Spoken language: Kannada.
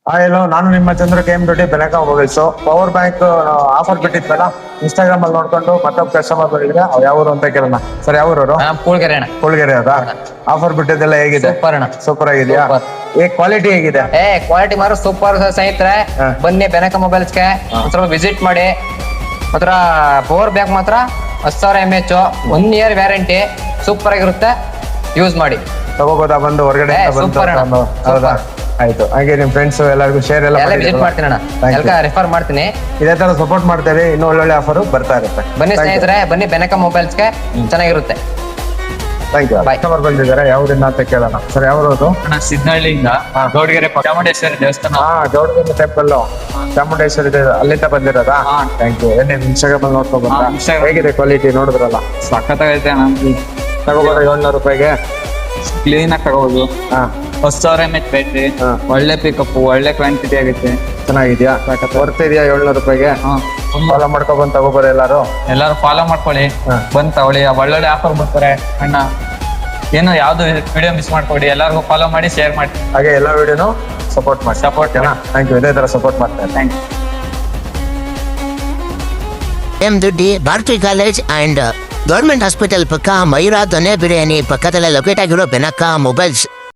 ಹಲೋ, ನಾನು ನಿಮ್ಮ ಚಂದ್ರ KM ಬೆಳಕ ಮೊಬೈಲ್ಸ್ ಪವರ್ ಬ್ಯಾಂಕ್ ಆಫರ್ ಬಿಟ್ಟಿದ್ವಲ್ಲ, ಇನ್ಸ್ಟಾಗ್ರಾಮ್ ಅಲ್ಲಿ ನೋಡ್ಕೊಂಡು ಮತ್ತೊಬ್ಬ ಕಸ್ಟಮರ್ ಬಂದಿದ್ರೆ ಅವ್ರು ಯಾವ ಊರು ಅಂತ ಕೇಳೋಣ. ಸರ್, ಯಾವ ಊರವರು? ಕೂಳ್ಗೆರೆ ಅಣ್ಣ. ಕೂಳ್ಗೆರೆ ಅದ. ಆಫರ್ ಬಿಟ್ಟಿದ್ದೆಲ್ಲ ಹೇಗಿದೆ? ಸೂಪರ್ ಅಣ್ಣ. ಸೂಪರ್ ಆಗಿದೆಯಾ? Super. ಕ್ವಾಲಿಟಿ ಹೇಗಿದೆ? ಕ್ವಾಲಿಟಿ ಮಾತ್ರ ಸೂಪರ್ ಸ್ನೇಹಿತರೆ. ಹಾ. ಬನ್ನಿ ಬೆನಕ ಮೊಬೈಲ್ಸ್ಗೆ ಒಂದ್ಸಲ ವಿಸಿಟ್ ಮಾಡಿ. ಮಾತ್ರ ಪವರ್ ಬ್ಯಾಂಕ್ ಮಾತ್ರ 10,000 mAh 1 year ವ್ಯಾರಂಟಿ, ಸೂಪರ್ ಆಗಿರುತ್ತೆ. ಯೂಸ್ ಮಾಡಿ. ತಗೋಬೋದಾ ಬಂದು ಹೊರಗಡೆ super ಅಣ್ಣ. ಹೌದಾ? ಆಯ್ತು. ಹಾಗೆ ನಿಮ್ ಫ್ರೆಂಡ್ಸ್ ಎಲ್ಲರಿಗೂ ಶೇರ್ ಎಲ್ಲ ವಿಸಿಟ್ ಮಾಡ್ತೀನಿ ಅಣ್ಣ. Thank you. ರೆಫರ್ ಮಾಡ್ತೀನಿ. ಇದೇ ತರ ಸಪೋರ್ಟ್ ಮಾಡ್ತೇವೆ. ಇನ್ನೂ ಒಳ್ಳೊಳ್ಳೆ ಆಫರ್ ಬರ್ತಾ ಇರುತ್ತೆ. ಬನ್ನಿ Thank you. ಸ್ನೇಹಿತರೆ, ಬನ್ನಿ ಬೆನಕ ಮೊಬೈಲ್ಸ್ಗೆ. ಚೆನ್ನಾಗಿರುತ್ತೆ. Thank you. Bye. ಕಸ್ಟಮರ್ ಬಂದಿದ್ದಾರೆ, ಯಾವ್ರಿಂದ ಅಂತ ಕೇಳೋಣ. ಸರ್, ಯಾವ್ದು? ಸಿದ್ನಹಳ್ಳಿಯಿಂದ ಹಾ. ಗೌಡಗೆರೆ ಚಾಮುಂಡೇಶ್ವರಿ ದೇವಸ್ಥಾನ. ಗೌಡಗಂಗ ಟೆಂಪಲ್ ಚಾಮುಂಡೇಶ್ವರಿ ಅಲ್ಲಿಂದ ಬಂದಿರೋದಾ? ಹಾ. Thank you. ಏನೇ ಇನ್ಸ್ಟಾಗ್ರಾಮ್ ಅಲ್ಲಿ ನೋಡ್ಕೊಂಡ್ ಬಂದ? ಹಾ, Instagram. ಹೇಗಿದೆ ಕ್ವಾಲಿಟಿ ನೋಡಿದ್ರಲ್ಲ? ಸಖತ್ತಾಗೈತೆ. ತಗೋಬೋದ 700 ರೂಪಾಯಿಗೆ? ಕ್ಲೀನ್ ಆಗಿ ತಗೋಬಹುದು. ಹಾ, 10,000 mAh ಬ್ಯಾಟ್ರಿ, ಹಾ. ಒಳ್ಳೆ ಪಿಕಪ್, ಒಳ್ಳೆ ಕ್ವಾಂಟಿಟಿ ಆಗೈತೆ. ಚೆನ್ನಾಗಿದ್ಯಾ? ಬರ್ತಿದ್ಯಾ 700 ರೂಪಾಯಿಗೆ? ಫಾಲೋ ಮಾಡ್ಕೊ ಬಂದು ತಗೋಬೋರ ಎಲ್ಲಾರು? ಎಲ್ಲಾರು ಫಾಲೋ ಮಾಡ್ಕೊಳ್ಳಿ. ಹಾ. ಬಂದ್ ತಗೊಳ್ಳಿ. ಒಳ್ಳೊಳ್ಳೆ ಆಫರ್ ಬರ್ತಾರೆ ಅಣ್ಣ. ಏನು ಯಾವ್ದು ವಿಡಿಯೋ ಮಿಸ್ ಮಾಡ್ಕೊಡಿ. ಎಲ್ಲಾರ್ಗು ಫಾಲೋ ಮಾಡಿ, ಶೇರ್ ಮಾಡಿ. ಹಾಗೆ ಎಲ್ಲ ವಿಡಿಯೋನು ಸಪೋರ್ಟ್ ಮಾಡಿ. Support ಮಾಡಿ. Thank you. ಇದೇ ತರ ಸಪೋರ್ಟ್ ಮಾಡ್ತಾರೆ. Thank you. MD Bharathi college and government hospital ಪಕ್ಕ ಮಯೂರ ದೊನೆ ಬಿರಿಯಾನಿ ಪಕ್ಕದಲ್ಲೇ ಲೊಕೇಟ್ ಆಗಿರೋ ಬೆನಕ ಮೊಬೈಲ್ಸ್